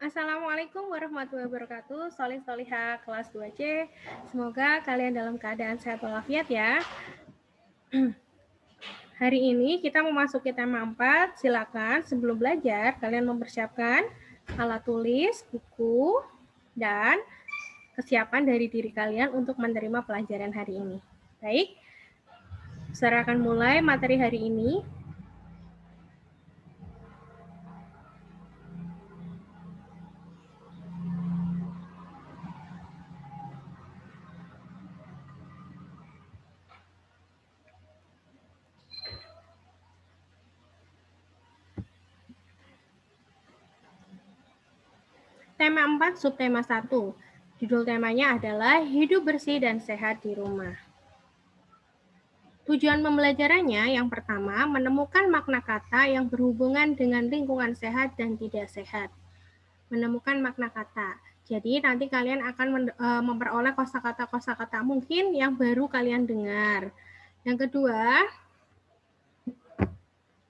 Assalamualaikum warahmatullahi wabarakatuh. Solih Solihah kelas 2C. Semoga kalian dalam keadaan sehat walafiat ya. Hari ini kita memasuki tema 4. Silakan sebelum belajar kalian mempersiapkan alat tulis, buku, dan kesiapan dari diri kalian untuk menerima pelajaran hari ini. Baik, saya akan mulai materi hari ini. Tema 4, subtema 1. Judul temanya adalah hidup bersih dan sehat di rumah. Tujuan pembelajarannya yang pertama, menemukan makna kata yang berhubungan dengan lingkungan sehat dan tidak sehat. Menemukan makna kata. Jadi nanti kalian akan memperoleh kosakata-kosakata mungkin yang baru kalian dengar. Yang kedua,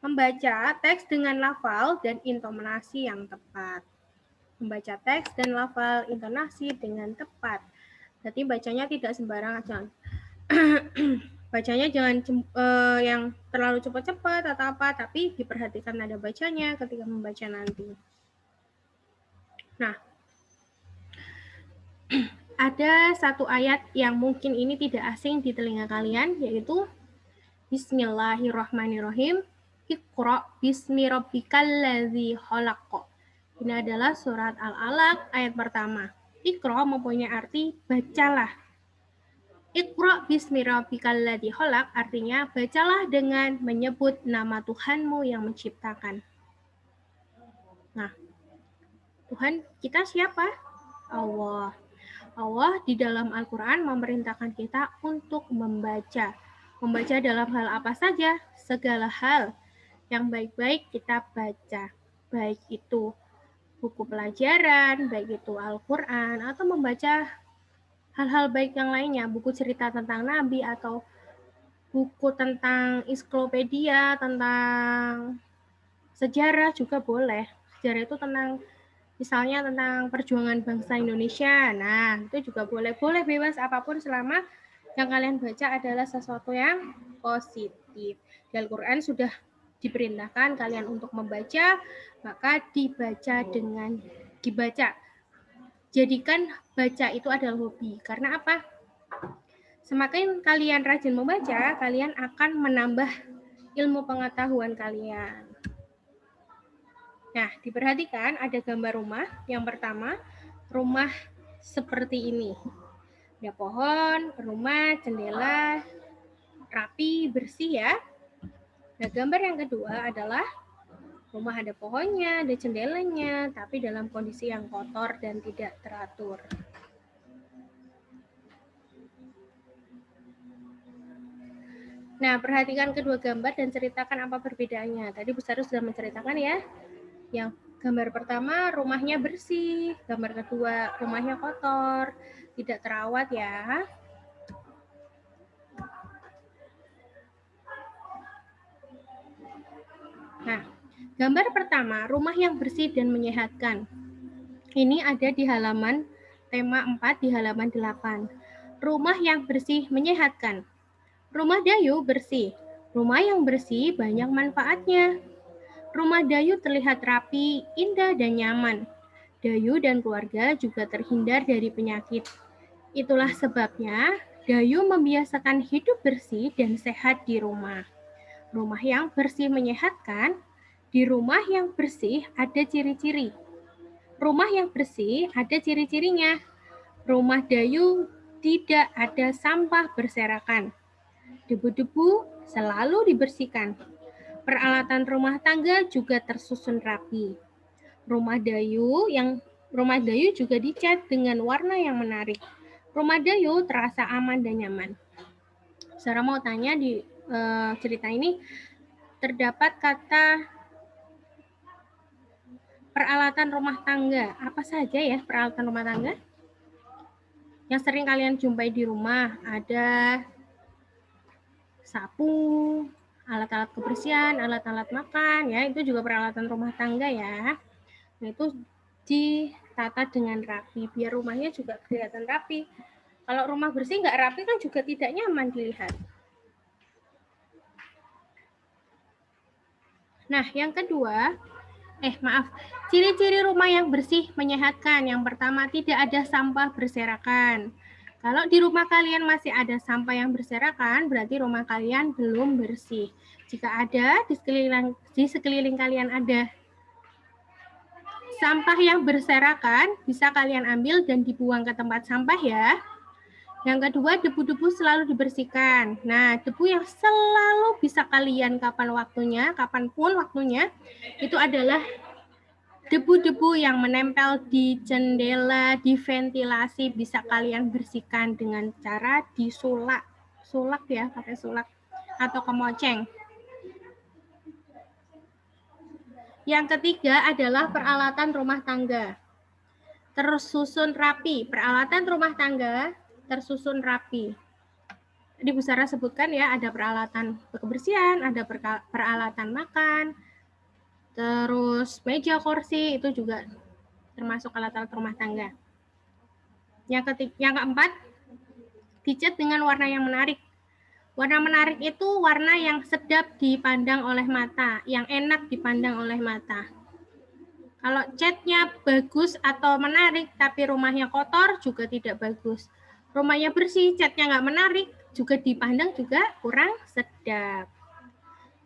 membaca teks dengan lafal dan intonasi yang tepat. Membaca teks dan lafal intonasi dengan tepat. Jadi bacanya tidak sembarangan. Bacanya jangan yang terlalu cepat-cepat atau apa, tapi diperhatikan nada bacanya ketika membaca nanti. Nah, ada satu ayat yang mungkin ini tidak asing di telinga kalian, yaitu Bismillahirrahmanirrahim. Iqra bismi rabbikal ladzi khalaq. Ini adalah surat Al-Alaq ayat pertama. Iqra mempunyai arti bacalah. Iqra bismi rabbikal ladzi khalaq artinya bacalah dengan menyebut nama Tuhanmu yang menciptakan. Nah, Tuhan kita siapa? Allah. Allah di dalam Al-Quran memerintahkan kita untuk membaca. Membaca dalam hal apa saja? Segala hal yang baik-baik kita baca. Baik itu buku pelajaran, baik itu Al-Quran, atau membaca hal-hal baik yang lainnya, buku cerita tentang Nabi, atau buku tentang ensiklopedia, tentang sejarah juga boleh. Sejarah itu tentang, misalnya tentang perjuangan bangsa Indonesia. Nah, itu juga boleh. Boleh bebas apapun selama yang kalian baca adalah sesuatu yang positif. Di Al-Quran sudah diperintahkan kalian untuk membaca, maka dibaca. Jadikan baca itu adalah hobi. Karena apa? Semakin kalian rajin membaca, kalian akan menambah ilmu pengetahuan kalian. Nah, diperhatikan ada gambar rumah. Yang pertama, rumah seperti ini. Ada pohon, rumah, jendela, rapi, bersih ya. Nah, gambar yang kedua adalah rumah ada pohonnya, ada jendelanya, tapi dalam kondisi yang kotor dan tidak teratur. Nah, perhatikan kedua gambar dan ceritakan apa perbedaannya. Tadi Bu Saru sudah menceritakan ya. Yang gambar pertama rumahnya bersih, gambar kedua rumahnya kotor, tidak terawat ya. Nah, gambar pertama rumah yang bersih dan menyehatkan. Ini ada di halaman tema 4 di halaman 8. Rumah yang bersih menyehatkan. Rumah Dayu bersih. Rumah yang bersih banyak manfaatnya. Rumah Dayu terlihat rapi, indah, dan nyaman. Dayu dan keluarga juga terhindar dari penyakit. Itulah sebabnya Dayu membiasakan hidup bersih dan sehat di rumah. Rumah yang bersih menyehatkan. Di rumah yang bersih ada ciri-ciri. Rumah yang bersih ada ciri-cirinya. Rumah Dayu tidak ada sampah berserakan. Debu-debu selalu dibersihkan. Peralatan rumah tangga juga tersusun rapi. Rumah Dayu juga dicat dengan warna yang menarik. Rumah Dayu terasa aman dan nyaman. Saya mau tanya di cerita ini terdapat kata peralatan rumah tangga. Apa saja ya peralatan rumah tangga? Yang sering kalian jumpai di rumah ada sapu, alat-alat kebersihan, alat-alat makan, ya itu juga peralatan rumah tangga ya. Nah itu ditata dengan rapi, biar rumahnya juga kelihatan rapi. Kalau rumah bersih nggak rapi kan juga tidak nyaman dilihat. Nah, yang kedua, ciri-ciri rumah yang bersih menyehatkan. Yang pertama, tidak ada sampah berserakan. Kalau di rumah kalian masih ada sampah yang berserakan, berarti rumah kalian belum bersih. Jika ada di sekeliling kalian ada sampah yang berserakan, bisa kalian ambil dan dibuang ke tempat sampah ya. Yang kedua, debu-debu selalu dibersihkan. Nah, debu yang selalu bisa kalian kapanpun waktunya, itu adalah debu-debu yang menempel di jendela, di ventilasi, bisa kalian bersihkan dengan cara disulak. Sulak ya, pakai sulak atau kemoceng. Yang ketiga adalah peralatan rumah tangga. Tersusun rapi. Peralatan rumah tangga tersusun rapi. Di Bu Sarah sebutkan ya, ada peralatan kebersihan, ada peralatan makan, terus meja, kursi, itu juga termasuk alat-alat rumah tangga. Yang keempat, dicat dengan warna yang menarik. Warna menarik itu warna yang sedap dipandang oleh mata, yang enak dipandang oleh mata. Kalau catnya bagus atau menarik, tapi rumahnya kotor juga tidak bagus. Rumahnya bersih, catnya nggak menarik, juga dipandang juga kurang sedap.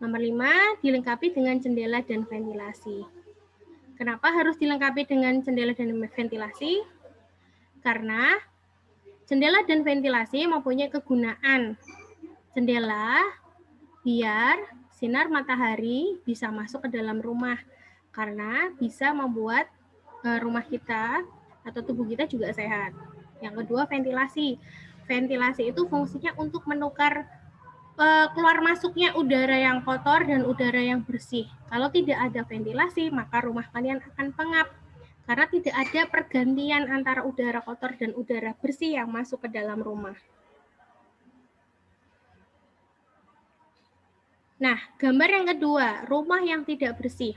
Nomor 5, dilengkapi dengan jendela dan ventilasi. Kenapa harus dilengkapi dengan jendela dan ventilasi? Karena jendela dan ventilasi mempunyai kegunaan. Jendela biar sinar matahari bisa masuk ke dalam rumah, karena bisa membuat rumah kita atau tubuh kita juga sehat. Yang kedua, ventilasi. Ventilasi itu fungsinya untuk menukar keluar masuknya udara yang kotor dan udara yang bersih. Kalau tidak ada ventilasi, maka rumah kalian akan pengap, karena tidak ada pergantian antara udara kotor dan udara bersih yang masuk ke dalam rumah. Nah, gambar yang kedua, rumah yang tidak bersih.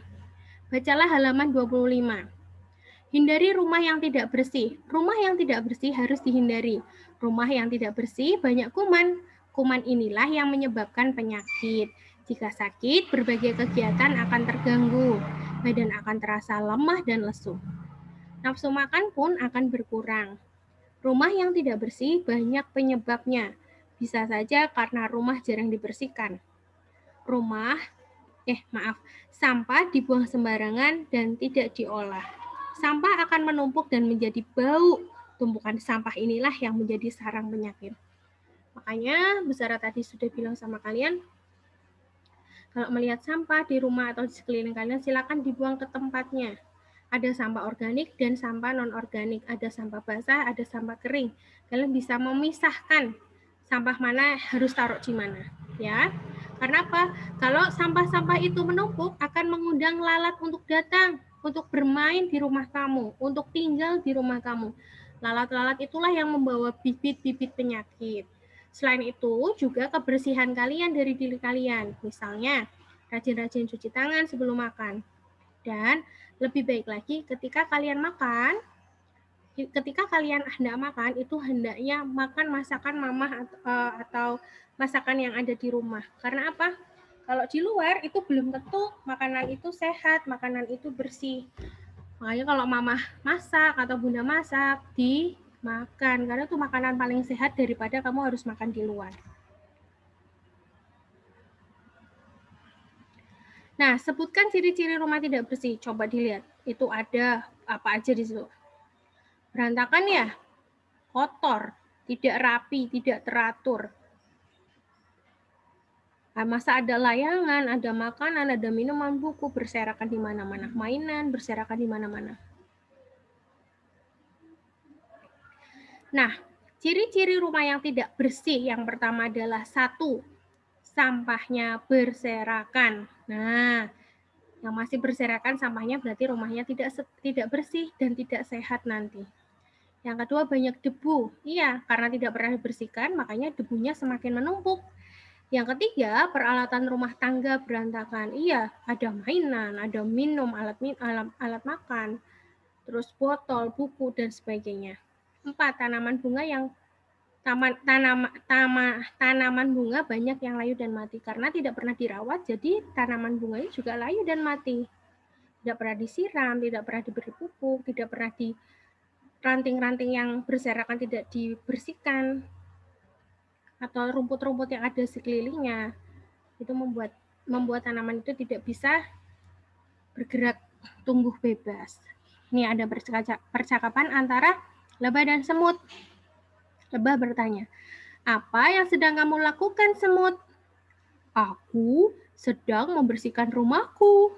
Bacalah halaman 25. Hindari rumah yang tidak bersih. Rumah yang tidak bersih harus dihindari. Rumah yang tidak bersih banyak kuman. Kuman inilah yang menyebabkan penyakit. Jika sakit, berbagai kegiatan akan terganggu. Badan akan terasa lemah dan lesu. Nafsu makan pun akan berkurang. Rumah yang tidak bersih banyak penyebabnya. Bisa saja karena rumah jarang dibersihkan. Sampah dibuang sembarangan dan tidak diolah. Sampah akan menumpuk dan menjadi bau. Tumpukan sampah inilah yang menjadi sarang penyakit. Makanya Bu Sarah tadi sudah bilang sama kalian, kalau melihat sampah di rumah atau di sekeliling kalian, silakan dibuang ke tempatnya. Ada sampah organik dan sampah non-organik. Ada sampah basah, ada sampah kering. Kalian bisa memisahkan sampah mana harus taruh di mana, ya. Karena apa? Kalau sampah-sampah itu menumpuk, akan mengundang lalat untuk datang, untuk bermain di rumah kamu, untuk tinggal di rumah kamu. Lalat-lalat itulah yang membawa bibit-bibit penyakit. Selain itu, juga kebersihan kalian dari diri kalian. Misalnya, rajin-rajin cuci tangan sebelum makan. Dan lebih baik lagi ketika kalian hendak makan, itu hendaknya makan masakan mamah atau masakan yang ada di rumah. Karena apa? Kalau di luar itu belum tentu makanan itu sehat, makanan itu bersih. Makanya kalau mamah masak atau bunda masak, dimakan. Karena itu makanan paling sehat daripada kamu harus makan di luar. Nah, sebutkan ciri-ciri rumah tidak bersih. Coba dilihat. Itu ada apa aja di situ. Berantakan ya? Kotor, tidak rapi, tidak teratur. Masa ada layangan, ada makanan, ada minuman, buku berserakan di mana-mana, mainan berserakan di mana-mana. Nah, ciri-ciri rumah yang tidak bersih yang pertama adalah 1, sampahnya berserakan. Nah, yang masih berserakan sampahnya berarti rumahnya tidak bersih dan tidak sehat nanti. Yang kedua, banyak debu. Iya, karena tidak pernah dibersihkan, makanya debunya semakin menumpuk. Yang ketiga, peralatan rumah tangga berantakan. Iya, ada mainan, ada minum, alat makan. terus botol, buku, dan sebagainya. 4. Tanaman bunga yang tanaman bunga banyak yang layu dan mati karena tidak pernah dirawat, jadi tanaman bunganya juga layu dan mati. Tidak pernah disiram, tidak pernah diberi pupuk, tidak pernah di ranting-ranting yang berserakan tidak dibersihkan, atau rumput-rumput yang ada sekelilingnya. Itu membuat tanaman itu tidak bisa bergerak, tumbuh bebas. Ini ada percakapan antara lebah dan semut. Lebah bertanya, "Apa yang sedang kamu lakukan, semut?" "Aku sedang membersihkan rumahku."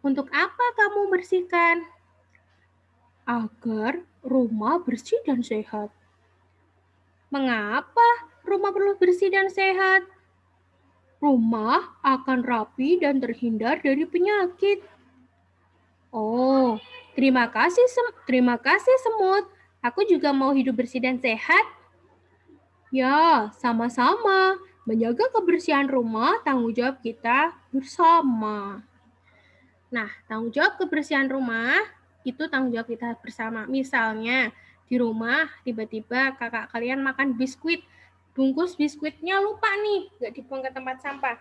"Untuk apa kamu bersihkan?" "Agar rumah bersih dan sehat." "Mengapa rumah perlu bersih dan sehat?" "Rumah akan rapi dan terhindar dari penyakit." "Oh, terima kasih semut. Aku juga mau hidup bersih dan sehat." "Ya, sama-sama. Menjaga kebersihan rumah tanggung jawab kita bersama." Nah, tanggung jawab kebersihan rumah itu tanggung jawab kita bersama. Misalnya, di rumah tiba-tiba kakak kalian makan biskuit. Bungkus biskuitnya lupa nih, nggak dibuang ke tempat sampah.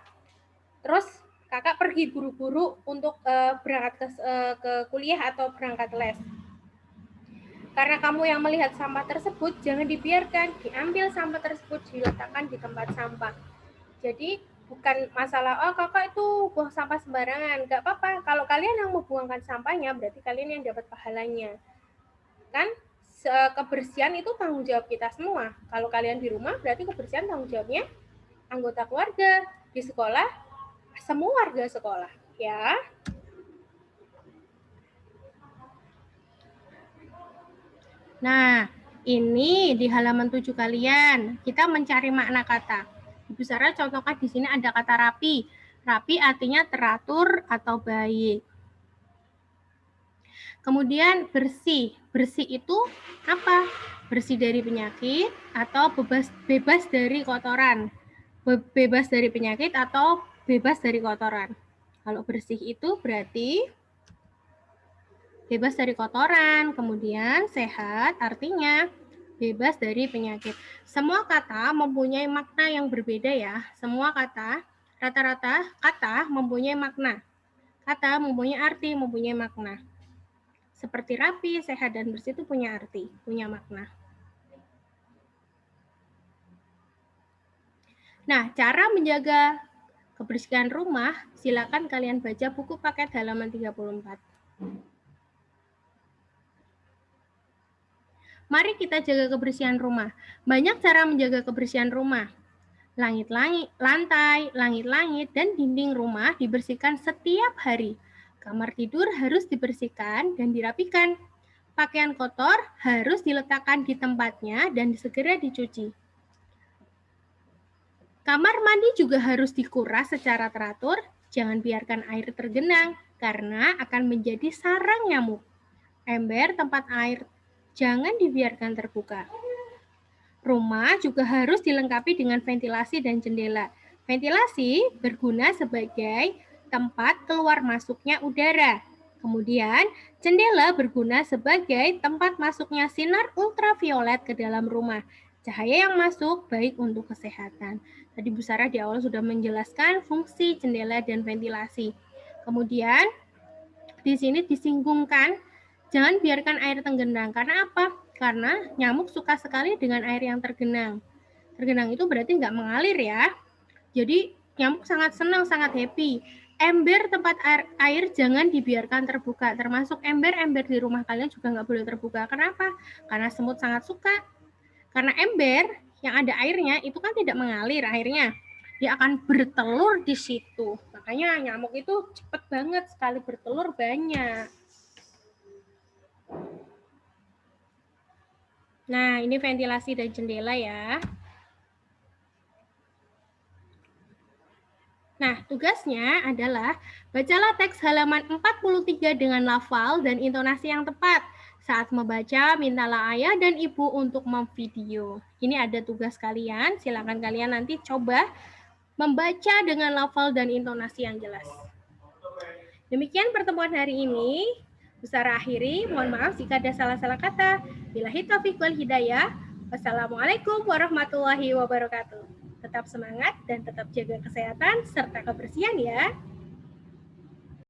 Terus kakak pergi buru-buru untuk berangkat ke kuliah atau berangkat les. Karena kamu yang melihat sampah tersebut, jangan dibiarkan, diambil sampah tersebut, diletakkan di tempat sampah. Jadi bukan masalah, oh kakak itu buang sampah sembarangan, nggak apa-apa. Kalau kalian yang membuangkan sampahnya, berarti kalian yang dapat pahalanya. Kan kebersihan itu tanggung jawab kita semua. Kalau kalian di rumah, berarti kebersihan tanggung jawabnya anggota keluarga. Di sekolah, semua warga sekolah. Ya. Nah, ini di halaman 7 kalian, kita mencari makna kata. Ibu Sarah contohkan di sini ada kata rapi. Rapi artinya teratur atau baik. Kemudian bersih. Bersih itu apa? Bersih dari penyakit atau bebas dari kotoran. Bebas dari penyakit atau bebas dari kotoran. Kalau bersih itu berarti bebas dari kotoran, kemudian sehat artinya bebas dari penyakit. Semua kata mempunyai makna yang berbeda ya. Semua kata, rata-rata kata mempunyai makna. Kata mempunyai arti, mempunyai makna. Seperti rapi, sehat, dan bersih itu punya arti, punya makna. Nah, cara menjaga kebersihan rumah, silakan kalian baca buku paket halaman 34. Mari kita jaga kebersihan rumah. Banyak cara menjaga kebersihan rumah. Lantai, langit-langit, dan dinding rumah dibersihkan setiap hari. Kamar tidur harus dibersihkan dan dirapikan. Pakaian kotor harus diletakkan di tempatnya dan segera dicuci. Kamar mandi juga harus dikuras secara teratur. Jangan biarkan air tergenang karena akan menjadi sarang nyamuk. Ember tempat air jangan dibiarkan terbuka. Rumah juga harus dilengkapi dengan ventilasi dan jendela. Ventilasi berguna sebagai tempat keluar masuknya udara. Kemudian, jendela berguna sebagai tempat masuknya sinar ultraviolet ke dalam rumah. Cahaya yang masuk baik untuk kesehatan. Tadi Bu Sarah di awal sudah menjelaskan fungsi jendela dan ventilasi. Kemudian, di sini disinggungkan, jangan biarkan air tergenang. Karena apa? Karena nyamuk suka sekali dengan air yang tergenang. Tergenang itu berarti nggak mengalir ya. Jadi nyamuk sangat senang, sangat happy. Ember tempat air jangan dibiarkan terbuka. Termasuk ember-ember di rumah kalian juga nggak boleh terbuka. Kenapa? Karena semut sangat suka. Karena ember yang ada airnya itu kan tidak mengalir airnya. Dia akan bertelur di situ. Makanya nyamuk itu cepat banget, sekali bertelur banyak. Nah, ini ventilasi dan jendela ya. Nah, tugasnya adalah bacalah teks halaman 43 dengan lafal dan intonasi yang tepat. Saat membaca, mintalah ayah dan ibu untuk memvideo. Ini ada tugas kalian, silakan kalian nanti coba membaca dengan lafal dan intonasi yang jelas. Demikian pertemuan hari ini. Usara akhiri, mohon maaf jika ada salah-salah kata. Billahi taufiq wal hidayah. Wassalamualaikum warahmatullahi wabarakatuh. Tetap semangat dan tetap jaga kesehatan serta kebersihan ya.